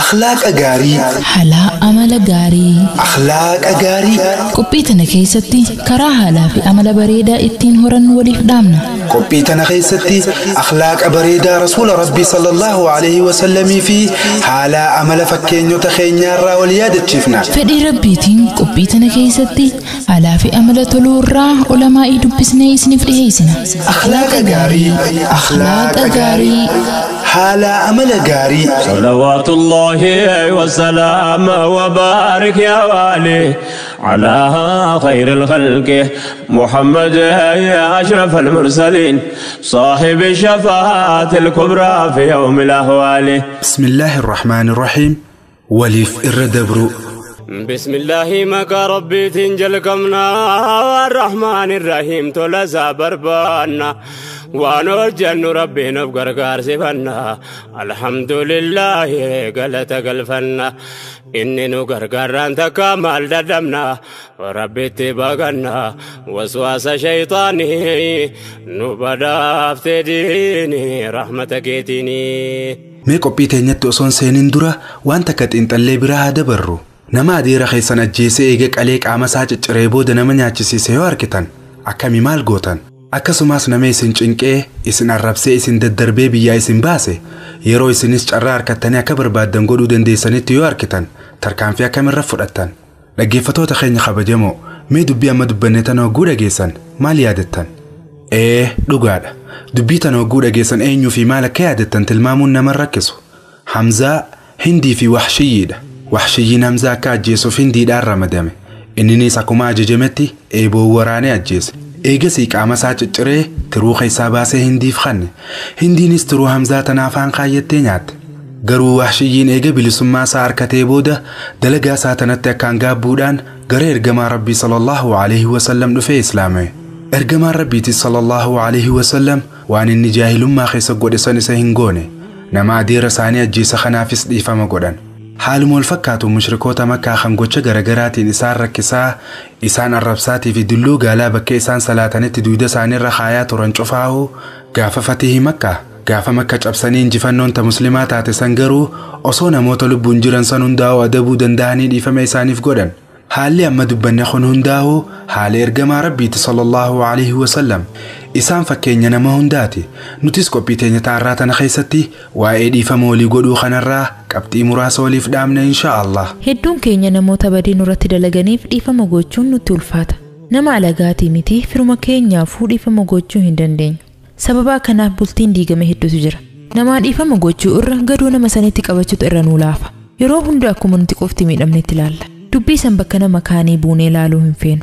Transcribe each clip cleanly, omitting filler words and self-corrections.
أخلاق أجاري حلا أمل غاري أخلاق أجاري قبيتنا كيستي كراها لا في أمل بريدة اتين هرن وليف دامنا قبيتنا خيستي أخلاق بريدة رسول ربي صلى الله عليه وسلم في حالا أمل فكين يتخين يارا وليادة شفنا فدي ربيتين قبيتنا كيستي على في أمل تلورا علماء دبسنا يسنف لهيسنا أخلاق أجاري أخلاق أجاري حالا أمل أجاري صلوات الله وسلام وبارك يا والي على خير الخلق محمد يا أشرف المرسلين صاحب الشفاعة الكبرى في يوم الأهوال. بسم الله الرحمن الرحيم. وليف الردبرو بسم الله مكا ربي تنجلكمنا الرحمن الرحيم تلزا بربانا ونرجن ربي نبقر سفنا الحمد لله قلت قلفنا إني نقرقران تكامل ددمنا وربي تبقنا وسواس شيطاني نبدا افتديني رحمتك تيني مي قبيتين يتوصون سينين درا وانتا كتنت اللي براها دبرو نما ديرا خيسان أجيسي إيجيك عليك عمساج ريبو دنما نياتشي سيوار كتان أكامي مال غوتان akkasumas nama isin cinqee isin arrabsee isin daddarbee biyyaa isin baase yeroo isinis carraa harkattanii akka barbaadan godhuu dandeessanitti yoo arkitan tarkaanfii akkamirra fudhattan. Dhaggeeffatoota keenya kabajamoo mee dubbii amma dubbanne tan hogguu dhageessan maal yaadattan? Dhugaadha. Dubbii tan hogguu dhageessan eenyuu fi maal akka yaadattan tilmaamuun nama rakkisu. Hamzaa Hindii fi Wahshiyyiidha. Wahshiyyiin Hamzaa akka ajjeesuuf Hindiidhaan ramadame. Inninis akkuma ajajametti eeboo waraanee ajjeese. Eegasii qaama isaa cicciree tiruu keessaa baasee Hindiif kanne. Hindiinis tiruu Hamzaa tana afaan kaayyattee nyaatte. Garuu Wahshiyyiin eega bilisummaa isaa harkatee booda dalagaa isaa tanatti akkaan gaabbuudhaan gara ergamaa Rabbii sallallahu alaihi wasallam dhufee islaame. Ergamaan Rabbiitis sallallahu alaihi wasallam waan inni jaahilummaa keessa godhe san isa hin goone. Nama adeera isaanii ajjeesa kanaafis dhiifama godhan. Haaluma wal fakkaatu mushrikoota Makkaa kan gocha garagaraatiin isaan rakkisaa isaan arrabsaatii fi dulluu gaalaa bakka isaan salaatanitti duuda isaaniirra kaayaa turan cufaahu gaafa Fatihii Makkaa gaafa Makka cabsanii injifannoon ta muslimaa taate san garuu osoo namoota lubbuun jiran san hundaa'uu adabuu danda'anii dhiifama isaaniif godhan. Haalli amma dubbanne kun hundaa'uu haala ergamaa Rabbiiti sallallahu alaihi wasallam. Isaan fakkeenya nama hundaati. Nutis qophii teenya taarraa tana keessatti waa'ee dhiifama walii godhuu kanarraa qabxii muraasa waliif dhaamna inshaallah. Hedduun keenya namoota badii nurratti dalaganiif dhiifama gochuun nutti ulfaata. Nama alagaatii miti firuma keenyaafuu dhiifama gochuu hin dandeenyu. Sababa kanaaf bultiin diigame hedduutu jira. Nama dhiifama gochuu irra gaduu nama sanitti qabachuutu irra nuu laafa. Yeroo hunda akkuma nuti qofti miidhamnetti ilaalla. Dubbii san bakka nama kaanii buunee ilaaluu hin feenu.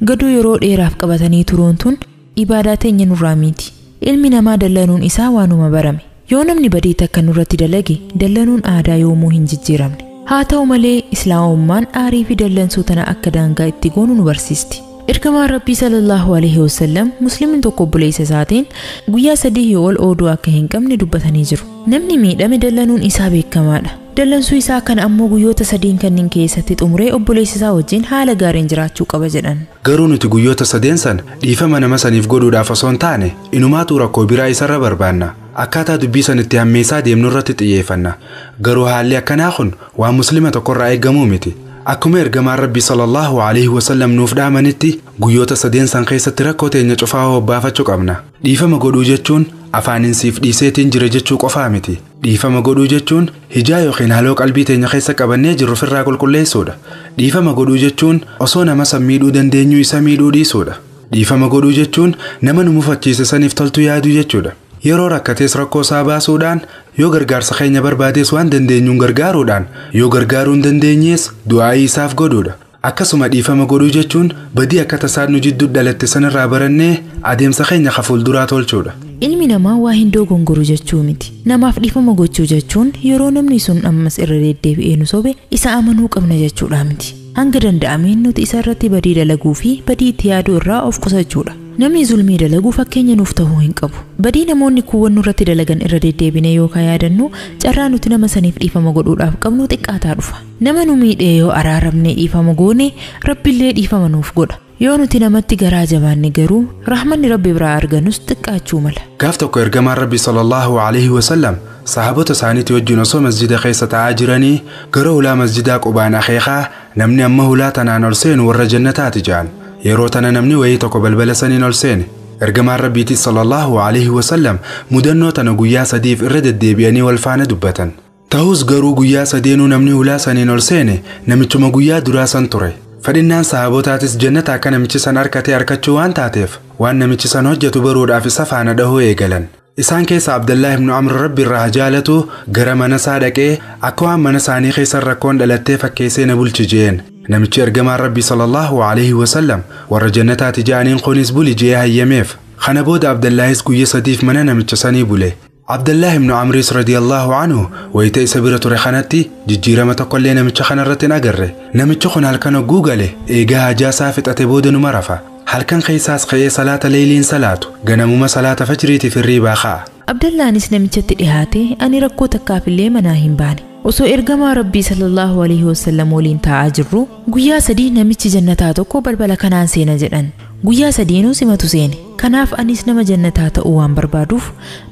Gaduu yeroo dheeraaf qabatanii turuun tun ibaadaa teenya nurraa miti. Ilmi namaa dallanuun isaa waanuma barame. Yoo namni badii takka nurratti dalage dallanuun aadaa yoomuu hin jijjiiramne. Haa ta'u malee islaamummaan aarii fi dallansuu tana akka daangaa itti goonu nu barsiisti. Ergamaan Rabbii sallallahu alaihi wasallam muslimin tokko obboleessa isaatiin guyyaa 3 ol ooduu akka hin qabne dubbatanii jiru. Namni miidhame dallanuun isaa beekamaadha. Dallansuu isaa kan ammoo guyyoota 3 kanneen keessatti xumuree obboleessa isaa wajjin haala gaariin jiraachuu qaba jedhan. Garuu nuti guyyoota 3 san dhiifama nama saniif godhuudhaaf osoo hin taane inumaatu rakkoo biraa isarra barbaanna. Akkaataa dubbii sanitti hammeessaa deemnu irratti xiyyeeffanna. Garuu haalli akkanaa kun waan muslima tokkorraa eegamuu miti. Akkuma ergamaan Rabbii sallallahu alaihi wasallam nuuf dhaamanitti guyyoota 3 san keessatti rakkoo teenya cufaa hobbaafachuu qabna. Dhiifama godhuu jechuun afaanin siif dhiiseetiin jira jechuu qofaa miti. Dhiifama godhuu jechuun hijaa yookiin haloo qalbii teenya keessa qabannee jirru firraa qulqulleessuudha. Dhiifama godhuu jechuun osoo nama san miidhuu dandeenyu isa miidhuu dhiisuudha. Dhiifama godhuu jechuun nama nu mufachiise saniif toltu yaaduu jechuudha. Yeroo rakkatees rakkoo isaa baasuudhaan yoo gargaarsa keenya barbaadees waan dandeenyuun gargaaruudhaan yoo gargaaruu hin dandeenyees du'aa'ii isaaf godhuudha. Akkasuma dhiifama godhuu jechuun badii akka tasaan nu jidduu dhalatte sanirraa barannee adeemsa keenya fuulduraa tolchuudha. Ilmi namaa waa hin dogongoru jechuu miti. Namaaf dhiifama gochuu jechuun yeroo namni sun ammas irra deddeebi'ee nu sobe isa amanuu qabna jechuudha miti. Hanga danda'ameen nuti isa irratti badii dalaguu fi badii itti yaaduu irraa of qusachuudha. Namni zulmii dalagu fakkeenya nuuf ta'uu hin qabu. Badii namoonni kuuwwan nurratti dalagan irra deddeebine yookaan yaadannu carraa nuti nama saniif dhiifama godhuudhaaf qabnu xiqqaataa dhufa. Nama nu miidhee yoo araaramne dhiifama goone Rabbillee dhiifama nuuf godha. Yoo nuti namatti garaa jabaanne garuu rahmanni Rabbi biraa arganus xiqqaachuu mala. Gaaf tokko ergamaan Rabbi sallallahu alaihi wasallam sahabota isaaniitti wajjin osoo masjida keessa taa'aa jiranii gara ulaa masjidaa qubaan akeekaa namni amma hulaa tanaan ol seenu warra jannataati jedhan. Yeroo tana namni wayii tokko balbala saniin ol seene. Ergamaan Rabbiitii sallallahu alaihi wasallam mudannoo tana guyyaa sadiif irra deddeebi'anii wal faana dubbatan. Ta'us garuu guyyaa sadeenuu namni hulaa saniin ol seene namichuma guyyaa duraa san ture. Fedhinnaan sahabotaatis jannata akka namichi san harkatee harkachuu waan taateef waan namichi san hojjetu baruudhaaf isa faana dhahuu eegalan. Isaan keessa Abdullah ibn Amr Rabbi irraa jaalatu gara mana isaa dhaqee akka waan mana isaanii keessa rakkoon dhalattee fakkeessee na bulchi jeen. Namichi ergamaan Rabbi sallallahu alaihi wasallam warra jannataati jedhaniin kunis buli jee hayyameef. Kana booda Abdullahis guyyaa sadiif mana namicha sanii bule. Abdullah ibn Amris radiyallahu anhu wayita isa bira ture kanatti jijjiirama tokkollee namicha kanarratti hin agarre. Namichi kun halkan hogguu gale eegaa hajaasaa fixate booda numa rafa. Halkan keessaas ka'ee salaata leeyliin salaatu ganamuma salaata fajriitiif hirriibaa ka'a. Abdullaanis namichatti dhihaate ani rakkoo takkaafillee manaa hin baane. Osoo ergamaa Rabbii sallallahu alaihi wasallam waliin taa'aa jirru guyyaa sadii namichi jannataa tokko balbala kanaan seena jedhan. Guyyaa sadiinuu simatu seene. Kanaaf anis nama jannataa ta'uu waan barbaaduuf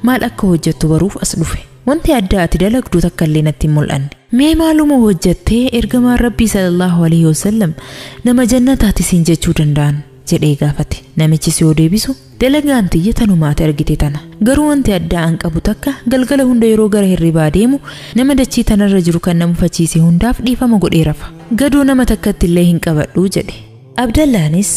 maal akka hojjettu baruuf as dhufe. Wanti adda ati dalagdu takkallee natti hin mul'anne. Mee maaluma hojjettee ergamaan Rabbii sallallahu alaihi wasallam nama jannataati siin jechuu danda'an jedhee gaafate. Namichi si yoo deebisu dalagaan tiyya tanumaati argite tana. Garuu wanti addaa an qabu takka galgala hunda yeroo gara hirribaa deemu nama dachii tanarra jiru kan na mufachiise hundaaf dhiifama godhee rafa. Gadoo nama takkatti illee hin qabadhu jedhe. Abdullaanis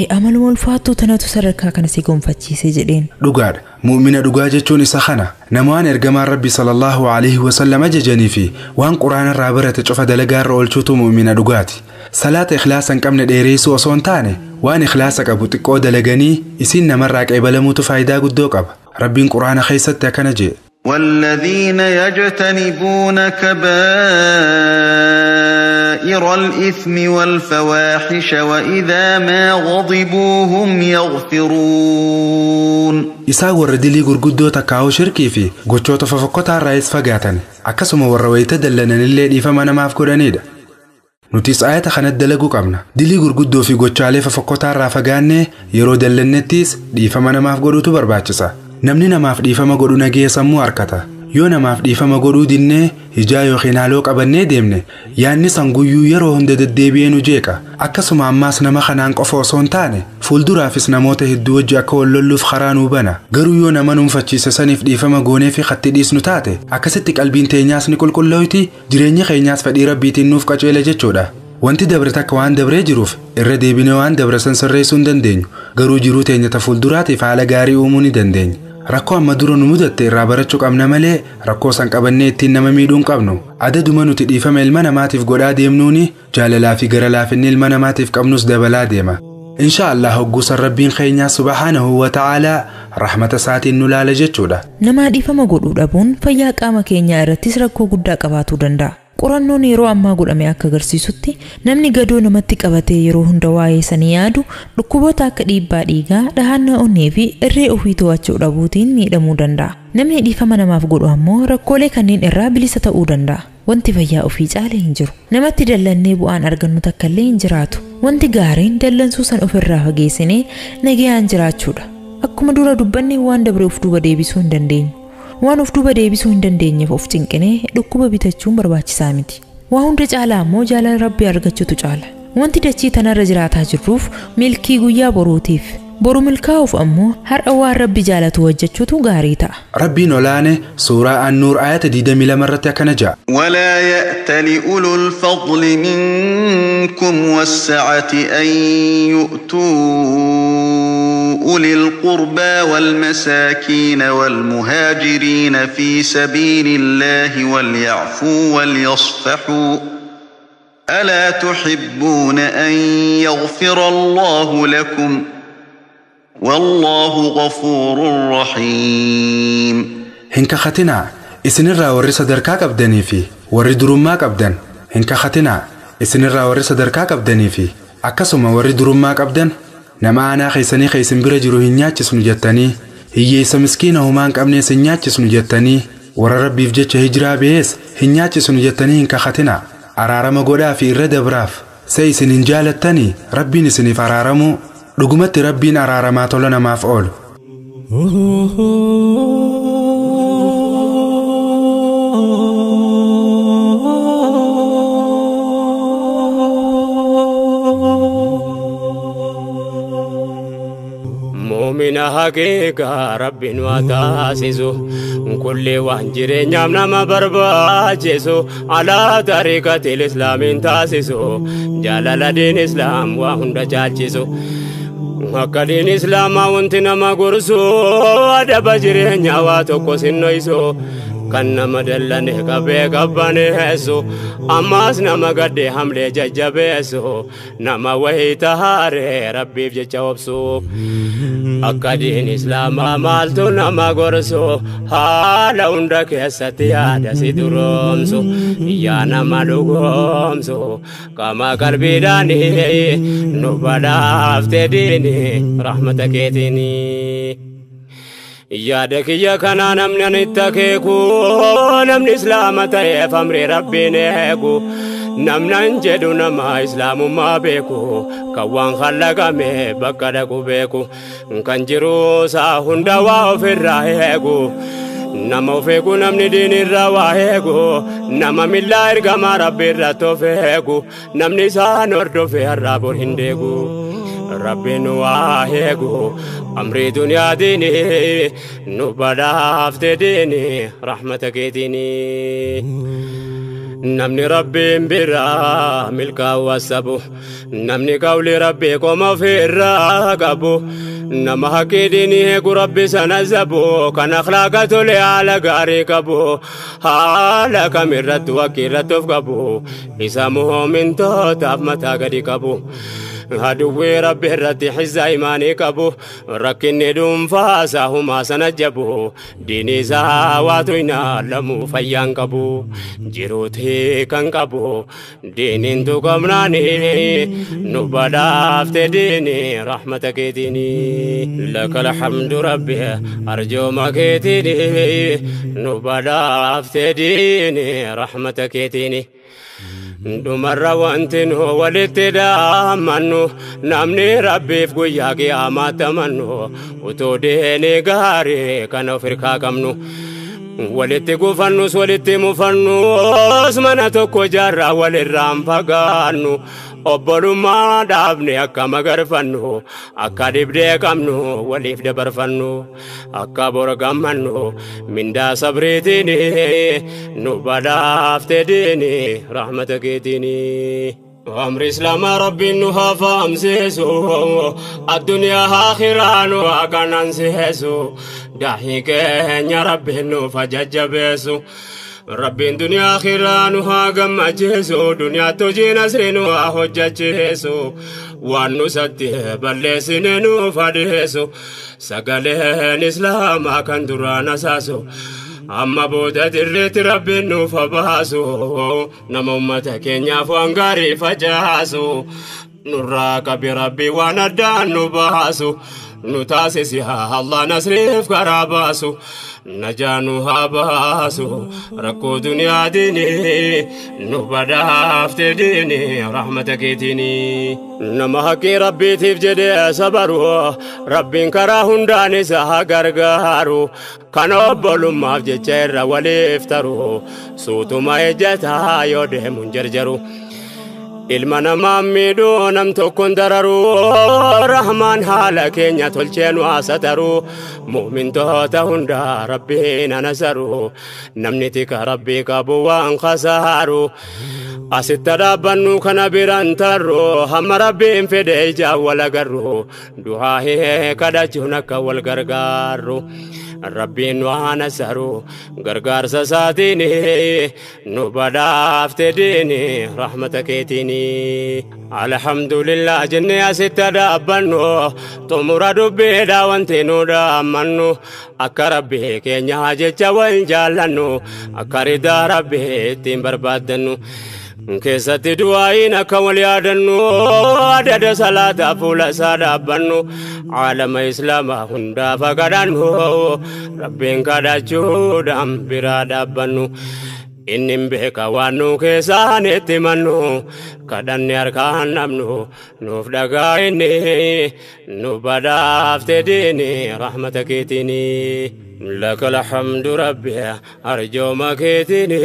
amaluma ulfaattuu tanatu sadarkaa kana si gonfachiise jedheen. Dhugaadha. Mu'mina dhugaa jechuun isa kana. Nama waan ergamaan Rabbi sallallahu alaihi wasallam ajajanii fi waan quraana irraa barate cufa dalagaa irra oolchuutu mu'mina dhugaati. Salaata ikhlaasa hin qabne dheereessuu osoo hin taane waan ikhlaasa qabu xiqqoo dalaganii isin namarraa qeebalamuutu faayidaa guddoo qaba. Rabbiin quraana keessatti akkana jedhe. والذين يجتنبون كبائر الإثم والفواحش وإذا ما غضبوا هم يغفرون. Isaa warra dilii gurguddoo takkaa'uu shirkii fi gochoota fofokkotaa irraa is fagaatan akkasuma warra wayita dallananillee dhiifama namaaf godhanidha. Nutis ayata kanatti dalaguu qabna. Dilii gurguddoo fi gochaalee fofokkotaa irraa fagaannee yeroo dallannettis dhiifama namaaf godhuutu barbaachisa. Namni namaaf dhiifama godhu nagee sammuu harkata. Yoo namaaf dhiifama godhuu dinnee hijaa yookiin haaloo qabannee deemne yaanni san guyyuu yeroo hunda deddeebi'ee nu jeeqa. Akkasuma ammaas nama kanaan qofa osoo hin taane fuulduraafis namoota hedduu wajji akka wal lolluuf karaa nuu bana. Garuu yoo nama nuunfachiise saniif dhiifama goonee fi khatti dhiisnu taate akkasitti qalbiin teenyaas ni qulqullooyti jireenyi keenyaas fedhii rabbiitiin nuuf qaceela jechuudha. Wanti dabre takka waan dabree jiruuf irra deebinee waan dabre san sirreessuu hin dandeenyu. Garuu jiruu teenya ta fuulduraatiif haala gaarii uumuu ni dandeenya. Rakkoo amma dura nu mudatte irraa barachuu qabna malee rakkoo san qabannee ittiin nama miidhuu hin qabnu. Adaduma nuti dhiifama ilma namaatiif godhaa deemnuuni jaalalaa fi gara laafinni ilma namaatiif qabnus dabalaa deema. Inshaallah hogguusan Rabbiin keenyaa subhaanahu wa ta'aalaa rahmata isaatiin nu laala jechuudha. Nama dhiifama godhuu dhabuun fayyaa qaama keenyaa irrattis rakkoo guddaa qabaachuu danda'a. Qorannoon yeroo ammaa godhame akka agarsiisutti namni gadoo namatti qabatee yeroo hunda waa'ee sanii yaadu dhukkuboota akka dhiibbaa dhiigaa, dhahannaa onnee fi irree ofii to'achuu dhabuutiin miidhamuu danda'a. Namni dhiifama namaaf godhu ammoo rakkoolee kanneen irraa bilisa ta'uu danda'a. Wanti fayyaa ofii caalee hin jiru. Namatti dallannee bu'aan argannu takkallee hin jiraatu. Wanti gaariin dallansuu san ofirraa fageessinee nagayaan jiraachuudha. Akkuma dura dubbanne waan dabre of duuba deebisuu hin dandeenyu. Waan of duuba deebisuu hin dandeenyeef of cinqinee dhukkuba bitachuun barbaachisaa miti. Waa hunda caalaa ammoo jaalala Rabbii argachuutu caala. Wanti dachii tanarra jiraataa jirruuf milkii guyyaa boruutiif. Boru milkaa'uuf ammoo har'a waan Rabbi jaalatu hojjechuutu gaarii ta'a. Rabbiin olaane suuraa An-Nuur ayata 22 irratti akkana jedha. ولا يأتل أولو الفضل منكم والسعة أن يؤتوا أولي القربى والمساكين والمهاجرين في سبيل الله وليعفوا وليصفحوا ألا تحبون أن يغفر الله لكم والله غفور رحيم. هنك ختنا إسنرا ورث دركاك أبدني في ورث درماك أبدن. هنك ختنا إسنرا ورث دركاك أبدني في أكسم ورث درماك أبدن. nama ana keessanii keessin bira jiru hin nyaachisnu jettanii hiyyeessa miskiina homaan qabnee sin nyaachisnu jettanii warra Rabbiif jecha hijiraa bees hin nyaachisnu jettanii hin kakhatina araarama godhaa fi irra dabraaf se isin hin jaalattanii Rabbiin isiniif araaramu dhugumatti Rabbiin araaramaa tola namaaf oolu. diina haqiiqaa rabbiin waa taasisu kulli waan jireenyaaf nama barbaachisu alaa tariiqatil islaamiin taasisu jaalala diin islaam waa hunda caalchisu akka diin islaamaa wanti nama gorsu adaba jireenyaa waa tokko sinnoysu kan nama dallane qabee qabbaneessu ammaas nama gadde hamlee jajjabeessu nama wayii tahaaree rabbiif jecha obsu akka diin islaamaa maaltu nama gorsu haala hunda keessatti yaada si duroomsu yaa nama dhugoomsu kama qalbiidhaani nu badhaafte diini rahmata keetiini yaada kiyya kana namni anitti akeeku namni islaama ta'eef amri rabbiin eegu namnan jedhu nama islaamummaa beeku kan waan khallaqame bakka dhaqu beeku kan jiru isaa hunda waa ofirraa eegu nama of eegu namni diinirraa waa eegu nama millaa ergamaa rabbiirratti of eegu namni isaan hordofe har'aa bor hin deegu rabbiin waa eegu amri duniyaa diini nu badhaafte diini rahmata keetiini namni rabbiin biraa milkaa'u wasabu namni qawli rabbii qoma ofirraa qabu nama haqqii diinii eegu rabbi sana zabu kan akhlaaqa tole haala gaarii qabu haala kamirratti wakkirratti of qabu isa mu'mintootaaf mataa gadi qabu aduwwi rabbi irratti hizza imaanii qabu rakkinni dhuunfaasaa humaa sana jabu diinii isaa waatu inaalamu fayyaan qabu jiruutii kan qabu diiniin tuqamnaani nu badhaafte diini rahmata keetiini lakal hamdu rabbi arjooma keetiini nu badhaafte diini rahmata keetiini dumarra wanti nu walitti dhaamannu namni rabbiif guyyaa qiyaamaatti amannu utuu diinii gaarii kana of hirkaa qabnu walitti gufannus walitti mufannus mana tokko jaarraa walirraan fagaannu obbolummaa dhaabne akka magarfannu akka dibdee qabnu waliif dabarfannu akka bora gammannu mindaa sabriitiini nu badhaafte diini rahmata keetiini amri islaamaa rabbiin nu haa fahamsiisu addunyaa aakhiraa nu haa qanansiisu daahii keenya rabbiin nuuf jajjabeessu rabbiin duniyaa akhiraa nu haa gammachiisu duniyaatti hojii nasri nu haa hojjechiisu waan nu satti balleessine nuuf adeessu sagaleen islaamaa kan duraan asaasu amma booda dirreetti rabbiin nuuf baasu nama ummata keenyaaf waan gaarii facaasu nurraa qabi rabbii waan addaan nu baasu nu taasisi Allah nasriif karaa baasu najaanu haa baasu rakkoo duniyaa diini nu badhaafte diini rahmata keetiini nama haqqii rabbiitiif jedhee sabaru rabbiin karaa hundaan isa haa gargaaru kan obbolummaaf jecha irra waliif taru suutuma ejjataa yoo deemuun jarjaru ilma namaa miidhuu nam tokkoon dararu rahmaan haala keenya tolchee nu haasataru mu'mintoota hundaa rabbiin anasaru namni tika rabbii qabu waan khasaaru asitti dhaabbannu kana biraan tarru hamma rabbiin fedhe ijaan wal agarru du'aa kadhachuun akka wal gargaaru rabbiin waan asaru gargaarsa isaatiin nu badhaafte diini rahmata keetiini alhamdulillah jennee asitti dhaabbannu xumura dubbiidhaa wanti nu dhaammannu akka rabbii keenya jecha wal jaallannu akka ridaa rabbii ittiin barbaaddannu keessatti du'aayin akka wal yaadannu adada salaataa fuula isaa dhaabbannu aalama islaamaa hundaaf kadhannu rabbiin kadhachuudhaan biraa dhaabbannu inni beeka waan nu keessaan itti mannu kadhanne harkaan namnu nuuf dhagaa inni nu badhaafte diini rahmata keetiini لك الحمد ربي أرجو مكيتني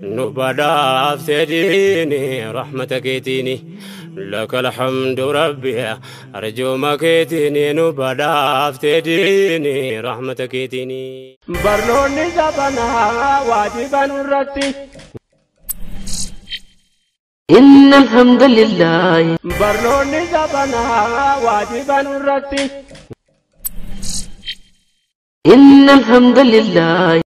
نبدا أفتديني رحمتك كيتني لك الحمد ربي أرجو مكيتني نبدا افتديني رحمتك تيني برنوني زبنا واجبا الرتي إن الحمد لله برنوني زبنا واجبا الرتي إن الحمد لله